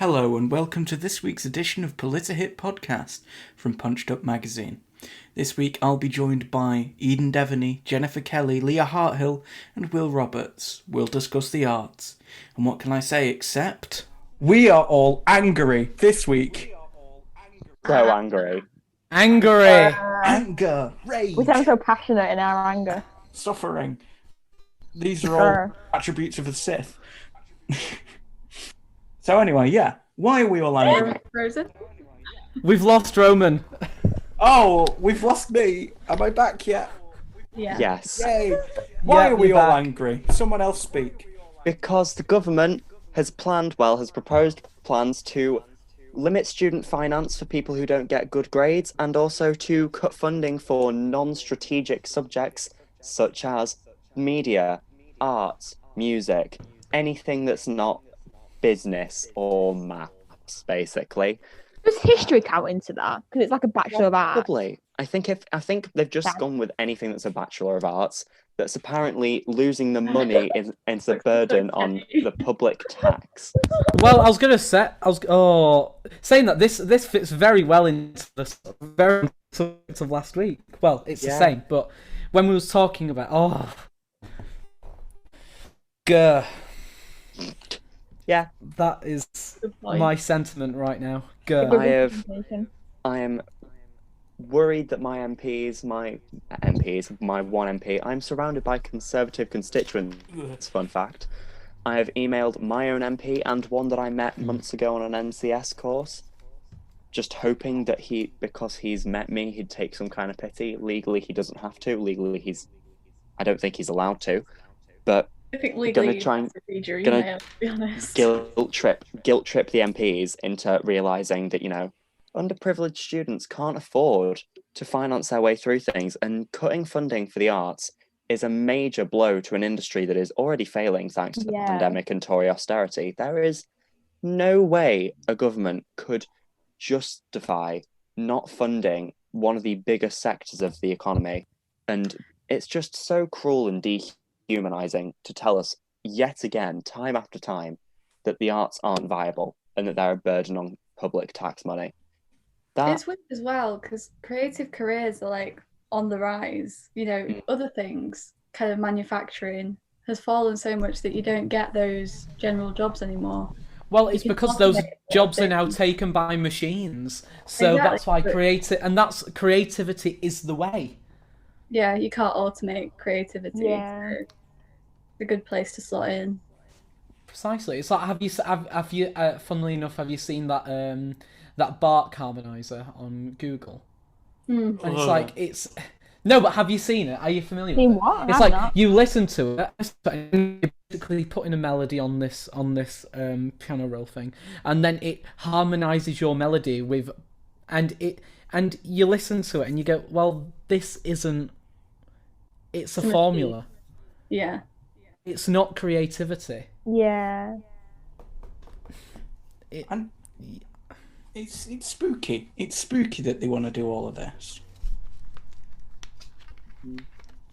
Hello and welcome to this week's edition of Politihit podcast from Punched Up Magazine. This week I'll be joined by Eden Devaney, Jennifer Kelly, Leah Harthill and Will Roberts. We'll discuss the arts. And what can I say except... we are all angry this week. So angry. Anger, rage, We sound so passionate in our anger. suffering. These are all attributes of the Sith. So anyway, yeah. Why are we all angry? Frozen. We've lost Roman. Oh, we've lost me. Am I back yet? Yeah. Yes. Yay. Why Yeah, are we you're all back. angry? Someone else speak. Because the government has proposed plans to limit student finance for people who don't get good grades and also to cut funding for non-strategic subjects such as media, arts, music, anything that's not business or maths, basically. Does history count into that? Because it's like a Bachelor of Arts. Probably. I think they've just gone with anything that's a Bachelor of Arts that's apparently losing the money is a burden on the public tax. Well, I was gonna say, saying that this fits very well into the very subject of last week. Well, it's the same, but when we was talking about grr, Yeah, that is Good point. my sentiment right now. Good Grr. I am worried that my one MP, I'm surrounded by Conservative constituents, fun fact. I have emailed my own MP and one that I met months ago on an NCS course, just hoping that because he's met me, he'd take some kind of pity. Legally, he doesn't have to. Legally, I don't think he's allowed to, but I think legally gonna try and- you have to read your gonna email, to be honest. guilt trip the MPs into realizing that, underprivileged students can't afford to finance their way through things, and cutting funding for the arts is a major blow to an industry that is already failing thanks to the pandemic and Tory austerity. There is no way a government could justify not funding one of the biggest sectors of the economy, and it's just so cruel and dehumanizing to tell us yet again, time after time, that the arts aren't viable and that they're a burden on public tax money. It's weird as well because creative careers are like on the rise. Other things, kind of manufacturing, has fallen so much that you don't get those general jobs anymore. Well, it's You can because those automate jobs are now things. taken by machines. So Exactly, that's why but- creativity is the way. Yeah, you can't automate creativity. Yeah. So it's a good place to slot in. Precisely. It's like have you funnily enough, have you seen that Bark harmonizer on Google? And it's like no, but have you seen it? Are you familiar Seen with it? what? It's I've like not. you listen to it, and you're basically putting a melody on this piano roll thing, and then it harmonizes your melody with, and you listen to it and you go, well, this isn't. It's a formula. Yeah. It's not creativity. Yeah. And it's spooky. It's spooky that they want to do all of this.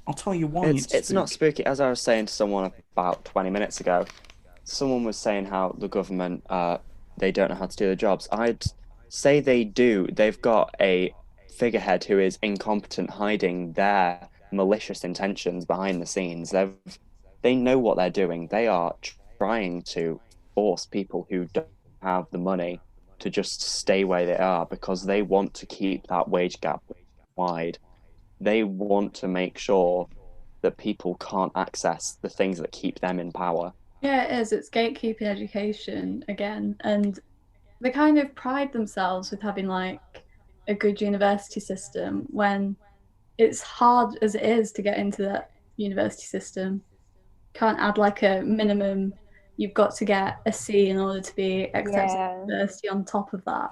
I'll tell you why It's not spooky. As I was saying to someone about 20 minutes ago, someone was saying how the government, they don't know how to do their jobs. I'd say they do. They've got a figurehead who is incompetent, hiding their malicious intentions behind the scenes. They know what they're doing. They are trying to force people who don't have the money to just stay where they are because they want to keep that wage gap wide. They want to make sure that people can't access the things that keep them in power. Yeah, it is. It's gatekeeping education again. And they kind of pride themselves with having like a good university system when it's hard as it is to get into that university system. Can't add like a minimum. You've got to get a C in order to be accepted to university on top of that.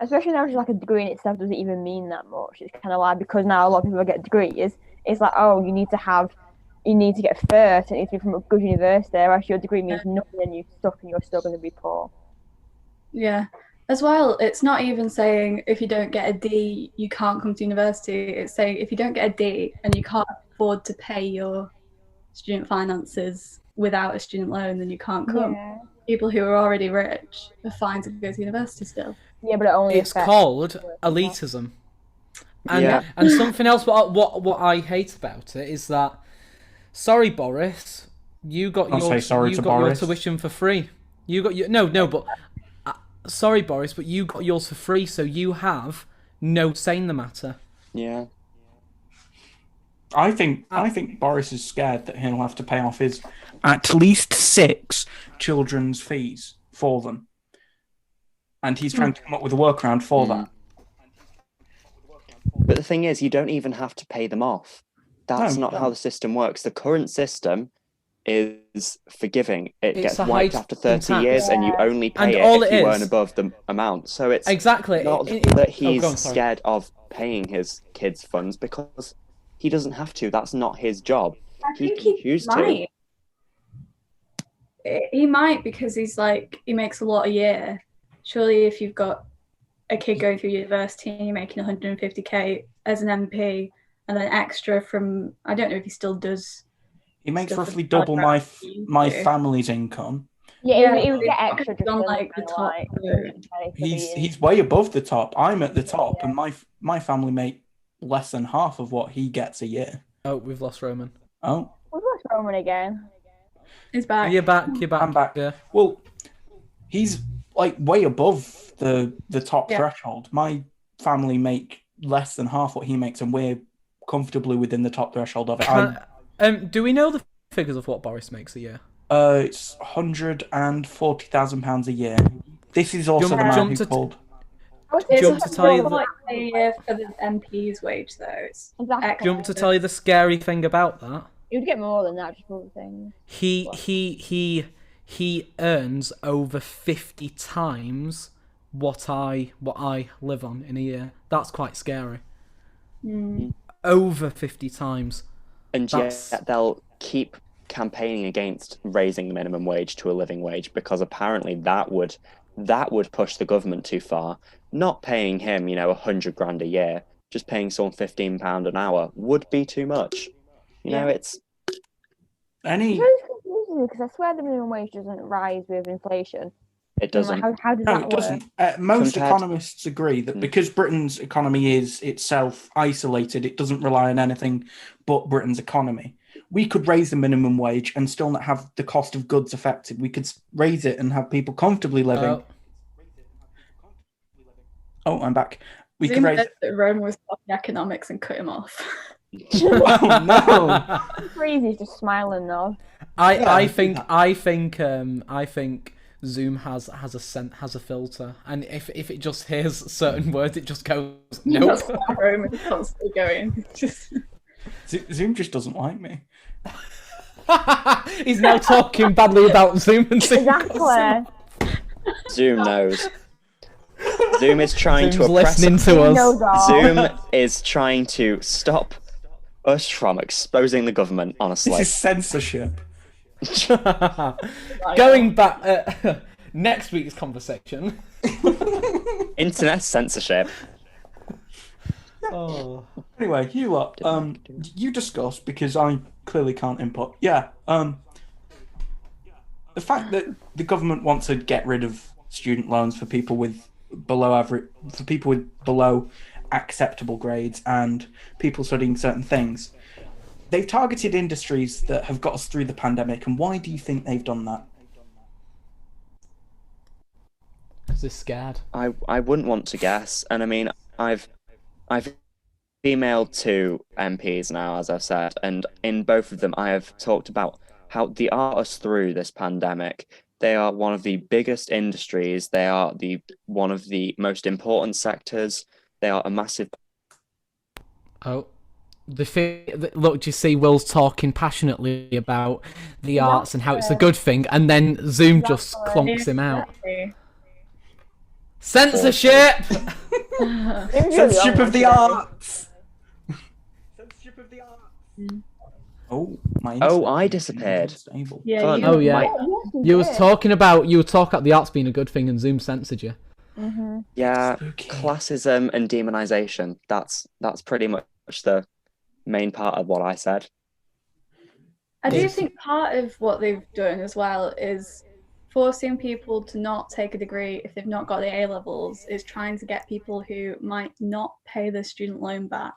Especially now, just like a degree in itself doesn't even mean that much. It's kind of like because now a lot of people get degrees. It's like, oh, you need to get first, and it needs to be from a good university. Whereas your degree means nothing, and you're stuck, and you're still going to be poor. Yeah. As well, it's not even saying if you don't get a D, you can't come to university. It's saying if you don't get a D and you can't afford to pay your student finances without a student loan, then you can't come. Yeah. people who are already rich are fine to go to university still. Yeah, but it only It's affects called elitism. And Yeah. and something else what I hate about it is that, sorry Boris, you got Don't say sorry to your Boris. tuition for free. You got your but sorry Boris, but you got yours for free, so you have no say in the matter. Yeah. I think Boris is scared that he'll have to pay off his at least 6 children's fees for them, and he's trying to come up with a workaround for that. But the thing is, you don't even have to pay them off. That's not how the system works. The current system is forgiving. It gets wiped after 30 years, and you only pay it if you earn above the amount. So it's exactly not that he's scared of paying his kids' funds, because he doesn't have to. That's not his job. He can choose to. He might, because he makes a lot a year. Surely if you've got a kid going through university and you're making 150k as an MP, and then extra from, I don't know if he still does. He makes roughly double my family's income. Yeah, he would get extra just on for, the top. He's way above the top. I'm at the top, and my family make less than half of what he gets a year. Oh, we've lost Roman. Oh, we've lost Roman again. He's back. You're back. I'm back. Yeah. Well, he's way above the top threshold. My family make less than half what he makes, and we're comfortably within the top threshold of it. Do we know the figures of what Boris makes a year? It's £140,000 a year. This is also the man who called. Jump to tell you for the MP's wage, though. It's jump to tell you the scary thing about that. You'd get more than that just for the things. He earns over 50 times what I live on in a year. That's quite scary. Over 50 times. And yet they'll keep campaigning against raising the minimum wage to a living wage, because apparently that would push the government too far. Not paying him, $100,000 a year, just paying someone £15 an hour would be too much. It's any. Because I swear the minimum wage doesn't rise with inflation. It doesn't. How does that it doesn't. Most economists agree that because Britain's economy is itself isolated, it doesn't rely on anything but Britain's economy. We could raise the minimum wage and still not have the cost of goods affected. We could raise it and have people comfortably living. Oh, I'm back. We could raise it. Roman was talking economics and cut him off. Oh no! Crazy, just smiling though. I think Zoom has a filter, and if it just hears certain words, it just goes nope. That's why Roman's constantly going. Zoom just doesn't like me. He's now talking badly about Zoom and Zoom. Exactly. Zoom knows. Zoom is trying Zoom's to oppress listening to us. Zoom is trying to stop us from exposing the government, honestly. This is censorship. Going back, next week's conversation. Internet censorship. Oh. Anyway, you lot, you discuss, because I clearly can't input. Yeah, the fact that the government wants to get rid of student loans for people with below acceptable grades and people studying certain things. They've targeted industries that have got us through the pandemic, and why do you think they've done that? Because they're scared. I wouldn't want to guess, and I mean, I've emailed 2 MPs now, as I've said, and in both of them I have talked about how they are us through this pandemic. They are one of the biggest industries. They are one of the most important sectors. They are a massive. Oh, look! Do you see Will's talking passionately about the arts and how it's a good thing, and then Zoom just clonks him out. Censorship. Censorship of the arts. Censorship of the arts. Oh, my. Oh, I disappeared. Yeah. Fun. Oh yeah. You were talking about the arts being a good thing, and Zoom censored you. Mm-hmm. Yeah, Spooky. classism and demonization. That's pretty much the main part of what I said. I do think part of what they've done as well is forcing people to not take a degree if they've not got the A levels is trying to get people who might not pay their student loan back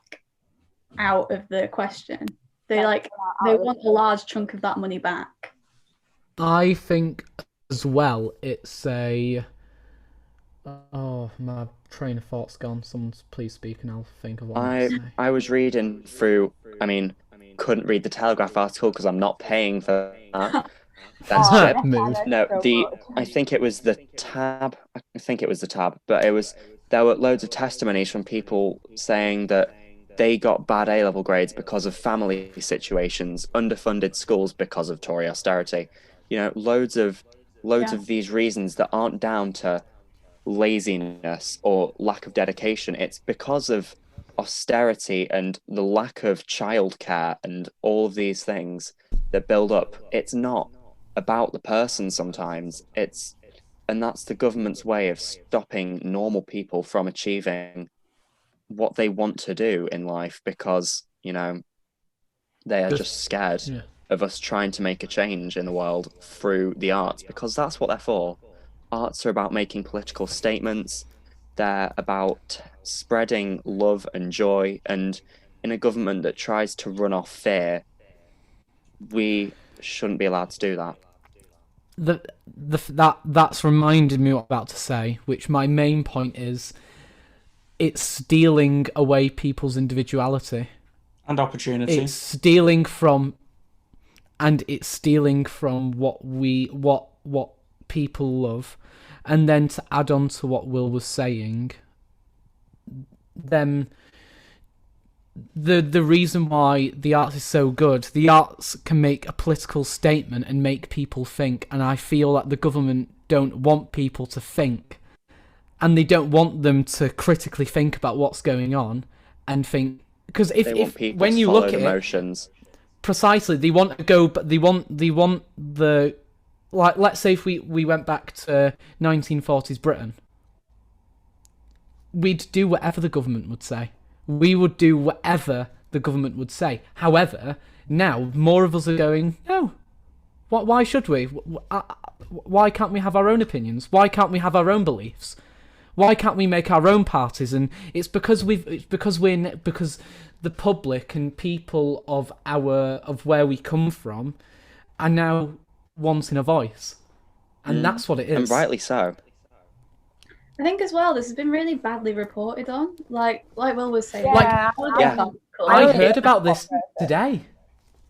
out of the question. They want a large chunk of that money back. I think as well it's a... Oh, my train of thought's gone. Someone's please speak and I'll think of what I'm going to say. I was reading through, couldn't read the Telegraph article because I'm not paying for that. That's That mood. No, I think it was the tab. But there were loads of testimonies from people saying that they got bad A-level grades because of family situations, underfunded schools because of Tory austerity. Loads of these reasons that aren't down to laziness or lack of dedication. It's because of austerity and the lack of childcare and all of these things that build up. It's not about the person sometimes. And that's the government's way of stopping normal people from achieving what they want to do in life because, they are just scared of us trying to make a change in the world through the arts, because that's what they're for. Arts are about making political statements. They're about spreading love and joy. And in a government that tries to run off fear, we shouldn't be allowed to do that. That's reminded me what I'm about to say, which my main point is it's stealing away people's individuality. And opportunity. It's stealing from what people love. And then to add on to what Will was saying, the reason why the arts is so good, the arts can make a political statement and make people think, and I feel that the government don't want people to think, and they don't want them to critically think about what's going on and think, because if when you look at emotions, precisely, they want to go, but they want the, like, let's say if we went back to 1940s Britain, we'd do whatever the government would say. We would do whatever the government would say. However, now more of us are going, no, why should we? Why can't we have our own opinions? Why can't we have our own beliefs? Why can't we make our own parties? And it's because the public and people of where we come from are now wanting a voice, and that's what it is. And rightly so. I think as well, this has been really badly reported on. Like Will was saying. I heard about this today.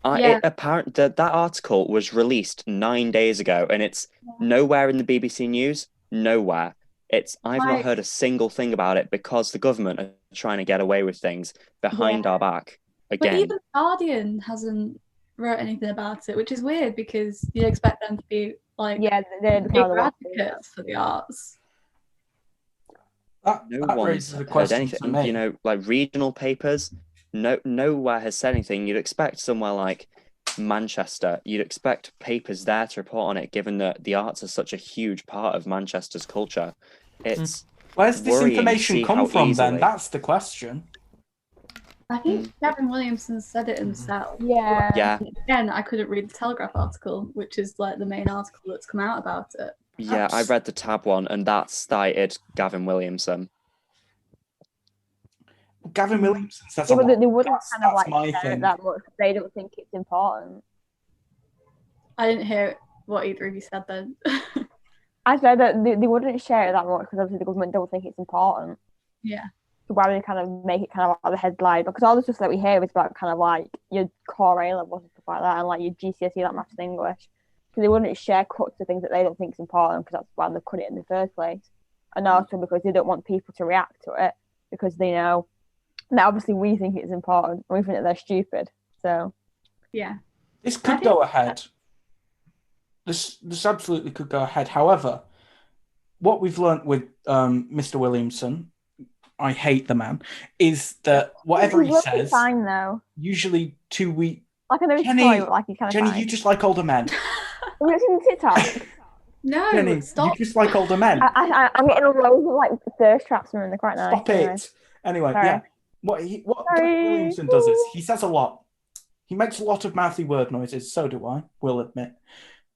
That article was released 9 days ago, and it's nowhere in the BBC News. Nowhere. I've not heard a single thing about it because the government are trying to get away with things behind our back again. But even the Guardian hasn't wrote anything about it, which is weird because you'd expect them to be like they're big advocates for the arts. No one's heard anything. Like regional papers, nowhere has said anything. You'd expect somewhere like Manchester, you'd expect papers there to report on it, given that the arts are such a huge part of Manchester's culture. Where's this information come from then? That's the question. I think Gavin Williamson said it himself. Yeah. Again, I couldn't read the Telegraph article, which is like the main article that's come out about it. Yeah, I read the tab one, and that cited Gavin Williamson. Gavin Williamson says a lot. But they wouldn't That's share it that much. They don't think it's important. I didn't hear what either of you said then. I said that they wouldn't share it that much because obviously the government don't think it's important. Yeah. So why would they kind of make it kind of like the headline? Because all the stuff that we hear is about kind of like your core A levels and stuff like that, and like your GCSE, like maths and English. So they wouldn't share cuts of things that they don't think is important because that's why they cut it in the first place. And also because they don't want people to react to it because they know that obviously we think it's important and we think that they're stupid. So yeah, this could go ahead. This absolutely could go ahead. However, what we've learnt with Mr. Williamson, I hate the man, is that whatever he says, fine though. Usually 2 weeks. Like I know Jenny, like he's kind of Jenny, fine. you just like older men. Are we listening to TikTok? No, Jenny, stop. you just like older men. I'm getting a loads of like thirst traps and they're quite nice. Stop it. Anyway, Sorry. yeah. What Gavin Williamson does is he says a lot. He makes a lot of mouthy word noises. So do I. Will admit.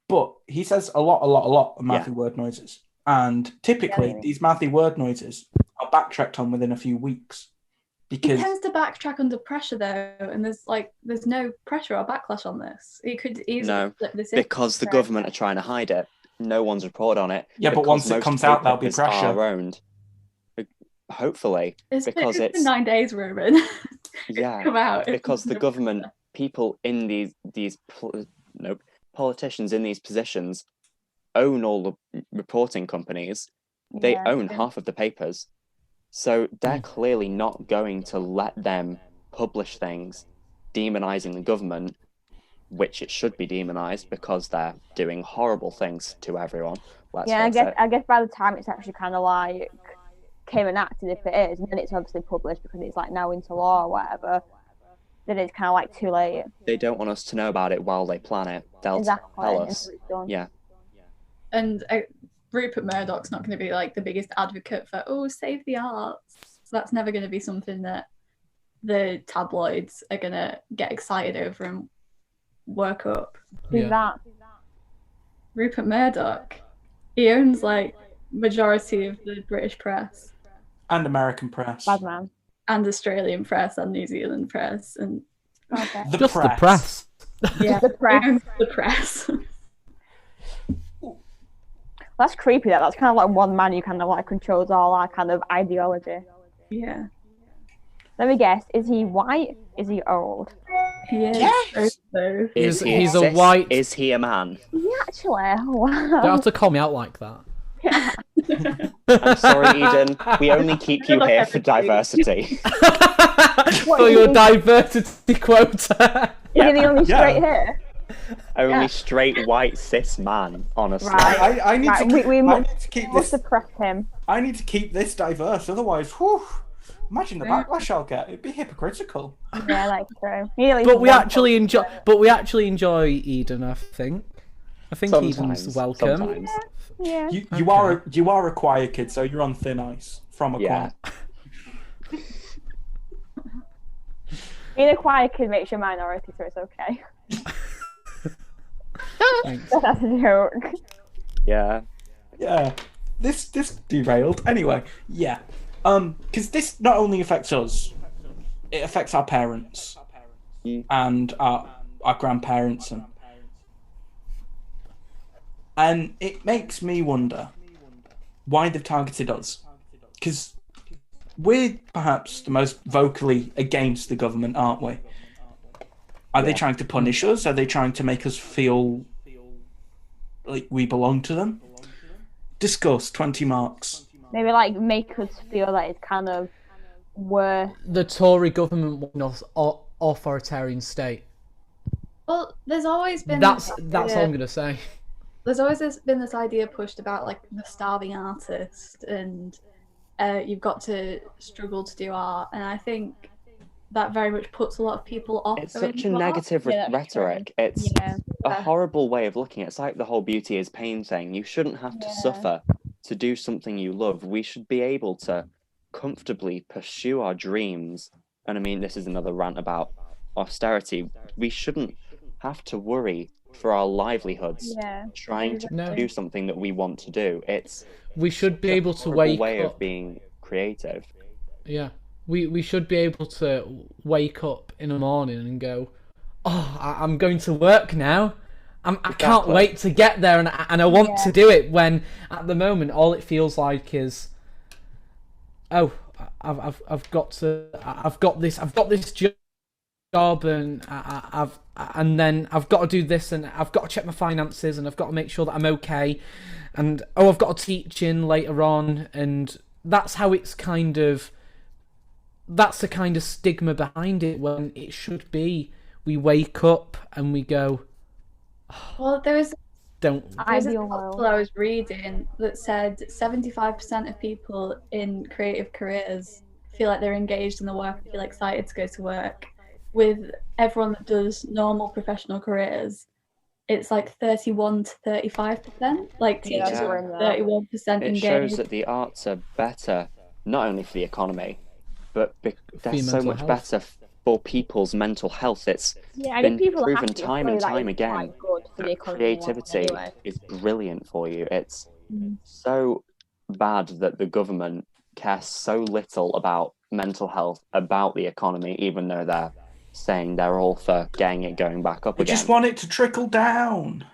But he says a lot of mouthy word noises. And typically, these mouthy word noises are backtracked on within a few weeks. He Because tends to backtrack under pressure, though, and there's no pressure or backlash on this. He could easily flip this in. Because the government are trying to hide it. No one's reported on it. Yeah, but once it comes out, there'll be pressure. Owned. Hopefully, it's because been 9 days, Ruben. Yeah, come out. Because the government, people in these politicians in these positions own all the reporting companies. They own half of the papers. So they're clearly not going to let them publish things demonizing the government, which it should be demonized because they're doing horrible things to everyone. I guess by the time it's actually kind of like came enacted, if it is, and then it's obviously published because it's like now into law or whatever, then it's kind of like too late. They don't want us to know about it while they plan it. They'll tell us. Yeah. And Rupert Murdoch's not going to be like the biggest advocate for, save the arts. So that's never going to be something that the tabloids are going to get excited over and work up. Who's that? Rupert Murdoch. He owns like majority of the British press. And American press. Bad man. And Australian press and New Zealand press. And the press. Yeah, the press. The press. That's creepy. That's kind of like one man who kind of like controls all our kind of ideology. Yeah. Let me guess. Is he white? Is he old? He is. Yes. He's a white. Is he a man? Yeah, actually. Oh, wow. Don't have to call me out like that. I'm sorry, Eden. We only keep you here for diversity. For your diversity quota. You're the only straight here. Only straight white cis man, honestly. Right. I need to keep this. Suppress him. I need to keep this diverse, otherwise, imagine the backlash I'll get. It'd be hypocritical. Yeah, that's true. But we actually enjoy Eden. I think Sometimes, Eden's welcome. Sometimes. Yeah. You are a choir kid, so you're on thin ice from a choir. Being a quiet kid makes you a minority, so it's okay. Thanks. That's a joke. Yeah. Yeah. This derailed. Anyway, yeah. Because this not only affects us, it affects our parents and our grandparents, and it makes me wonder why they've targeted us. Because we're perhaps the most vocally against the government, aren't we? Are they trying to punish us? Are they trying to make us feel like we belong to them? Discuss 20 marks. Maybe like make us feel like it's kind of worth. The Tory government want an authoritarian state. Well, there's always been. That's all I'm gonna say. There's always been this idea pushed about like the starving artist, and you've got to struggle to do art, and I think that very much puts a lot of people off. It's such a negative rhetoric. It's a horrible way of looking at it. It's like the whole beauty is pain thing. You shouldn't have to suffer to do something you love. We should be able to comfortably pursue our dreams. And I mean, this is another rant about austerity. We shouldn't have to worry for our livelihoods trying to do something that we want to do. We should be able to wake way up. Of being creative. Yeah. We should be able to wake up in the morning and go, I'm going to work now. I can't wait to get there, and I want to do it. When at the moment all it feels like is, I've got this job, and then I've got to do this, and I've got to check my finances, and I've got to make sure that I'm okay, and I've got to teach in later on, and that's how it's kind of. That's the kind of stigma behind it, when it should be we wake up and we go. Well, there was Ideal an article I was reading that said 75% of people in creative careers feel like they're engaged in the work and feel excited to go to work. With everyone that does normal professional careers, it's like 31 to 35%. Like teachers are 31% engaged. It shows that the arts are better, not only for the economy, but they're so much better for people's mental health. It's Yeah, and been if people are proven happy, time surely and that time is again quite good for the that economy and creativity anyway. is brilliant for you. It's Mhm. so bad that the government cares so little about mental health, about the economy, even though they're saying they're all for getting it going back up They again. just want it to trickle down.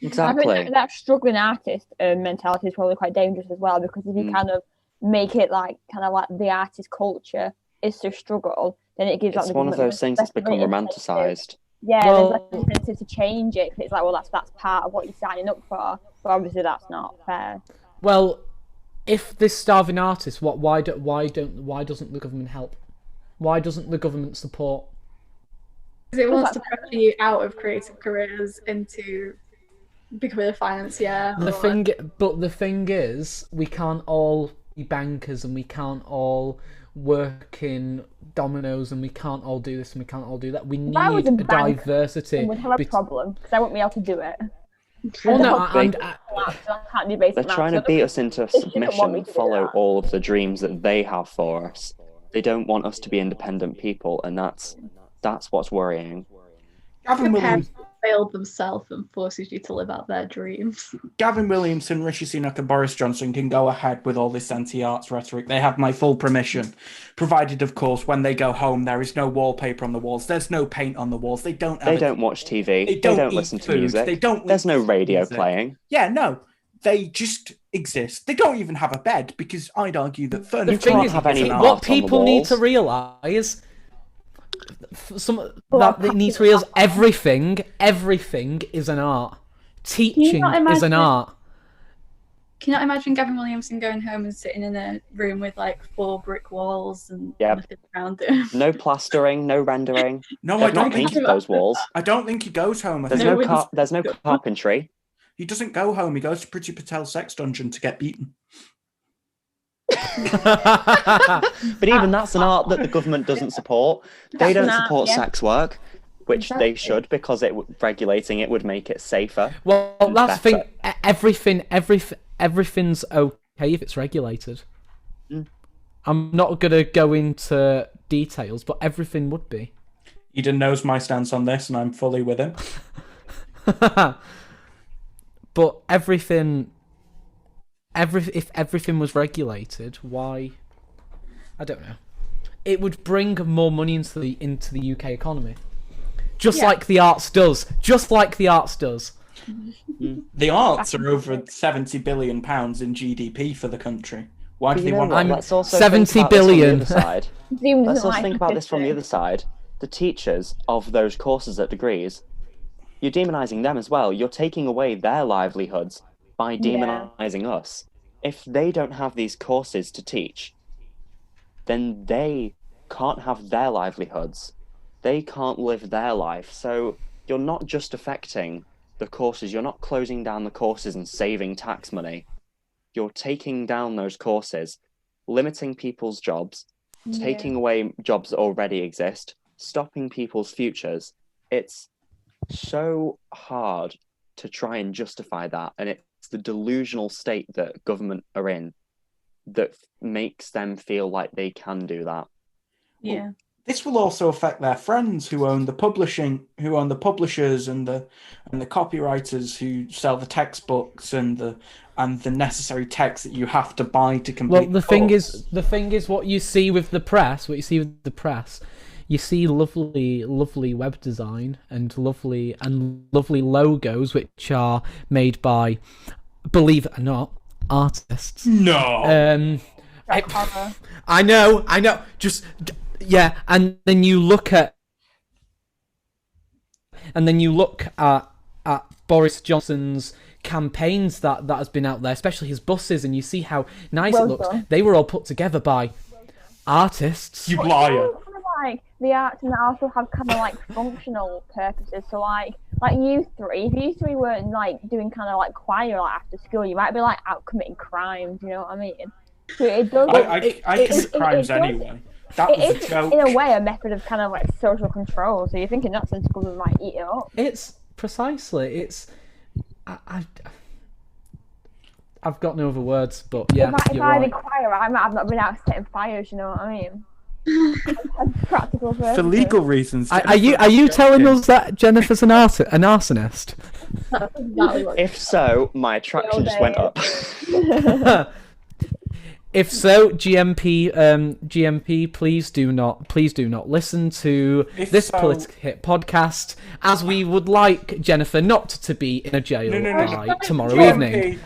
I Exactly. think that struggling artist mentality is probably quite dangerous as well, because if you kind of make it like kind of like the artist culture is to struggle, then it gives like It's the one of government those things that's become romanticized. Yeah, Well- there's like an incentive to change it. 'Cause it's like, well, that's part of what you're signing up for, but obviously that's not fair. Well, if this starving artist, why doesn't the government help? Why doesn't the government support? Because it wants to pressure you out of creative careers into becoming a financier. The thing is, we can't all be bankers, and we can't all work in Domino's, and we can't all do this, and we can't all do that. We If I was need a a banker, diversity. I would have a problem because I wouldn't be able to do it. Well, no, I and can't do basic They're trying to maths. beat us into They shouldn't want submission me and to do follow that. all of the dreams that they have for us. They don't want us to be independent people, and that's what's worrying. Gavin Your Williams, parents failed themselves and forces you to live out their dreams. Gavin Williamson, Rishi Sunak, and Boris Johnson can go ahead with all this anti-arts rhetoric. They have my full permission, provided, of course, when they go home, there is no wallpaper on the walls. There's no paint on the walls. They don't. They don't watch TV. They They don't don't eat listen to food. music. They don't There's no listen to radio music. playing. Yeah, no. They just exist. They don't even have a bed, because I'd argue that the furniture thing can't is, have any an art what on the people need walls. to realise, they need to realise everything is an art. Teaching not is an imagine- art. Can you not imagine Gavin Williamson going home and sitting in a room with like 4 brick walls and Yep. nothing around him? No plastering, no rendering. No, I They've not don't think. painted those walls. I don't think he goes home. I There's think no carpentry. he doesn't go home. He goes to Priti Patel's sex dungeon to get beaten. But even that's an art that the government doesn't support. They That's don't an art, support yeah. sex work, which they Exactly. should, because regulating it would make it safer. Well, that's the better. thing. Everything's okay if it's regulated. Mm. I'm not gonna go into details, but everything would be. Eden knows my stance on this, and I'm fully with him. But if everything was regulated, why? I don't know. It would bring more money into the UK economy, just like the arts does. Just like the arts does. The arts are over £70 billion in GDP for the country. Why do they want? I'm let's also 70 think about this from the billion. other side. Zoom Let's doesn't also like think about this from the statistics. other side. The teachers of those courses at degrees, you're demonising them as well. You're taking away their livelihoods by demonising us. If they don't have these courses to teach, then they can't have their livelihoods. They can't live their life. So you're not just affecting the courses. You're not closing down the courses and saving tax money. You're taking down those courses, limiting people's jobs, taking away jobs that already exist, stopping people's futures. It's so hard to try and justify that, and it's the delusional state that government are in that makes them feel like they can do that. Yeah. This will also affect their friends who own the publishers and the copywriters who sell the textbooks and the necessary text that you have to buy to complete. Well, the thing is, what you see with the press, you see lovely web design and lovely logos which are made by, believe it or not, artists. No. I know. Yeah, and then you look at Boris Johnson's campaigns that has been out there, especially his buses, and you see how nice it looks. Done. They were all put together by artists. You liar. Kind of like the arts and also have kind of like functional purposes. So like you three, if you three weren't like doing kind of like choir like after school, you might be like out committing crimes. You know what I mean? So it does. I commit crimes anyway. That was It a is joke. in a way a method of kind of like social control. So you think in that sense, government might eat it up. It's precisely. I've got no other words, but yeah, if you're I right. did choir, I've not been out setting fires. You know what I mean? Practical person. For legal reasons. Are you telling us that Jennifer's an arsonist? That's exactly what If so, my attraction just went up. If so, GMP, please do not listen to this Politihit podcast, as we would like Jennifer not to be in a jail by tomorrow evening.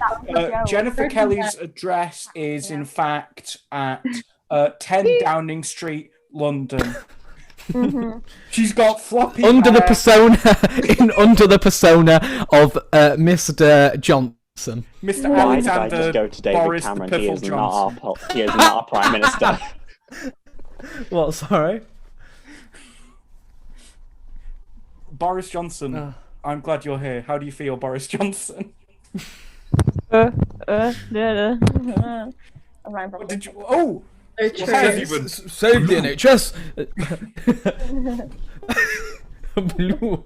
Jennifer Kelly's address is in fact at 10 Downing Street, London. She's got floppy Under the hair. persona of Mr. Johnson. Mr. Why did I Alexander just go to David Boris Cameron? the He Piffle is Johnson. he is not our Prime Minister. What? Sorry. Boris Johnson. I'm glad you're here. How do you feel, Boris Johnson? I'm right from Did you? Oh, So well, true. how's even? Save the NHS. Blue.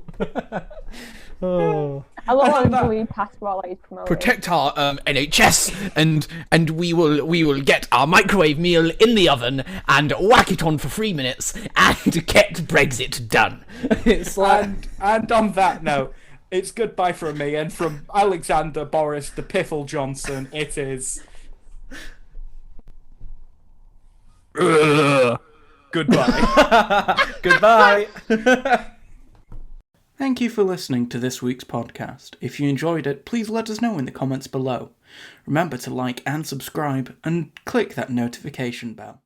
Oh. I love how blue passport is promoted. Protect our NHS, and we will get our microwave meal in the oven and whack it on for 3 minutes and get Brexit done. It's like And on that note, it's goodbye from me, and from Alexander Boris the Piffle Johnson, it is. Goodbye. goodbye. Thank you for listening to this week's podcast. If you enjoyed it, please let us know in the comments below. Remember to like and subscribe, and click that notification bell.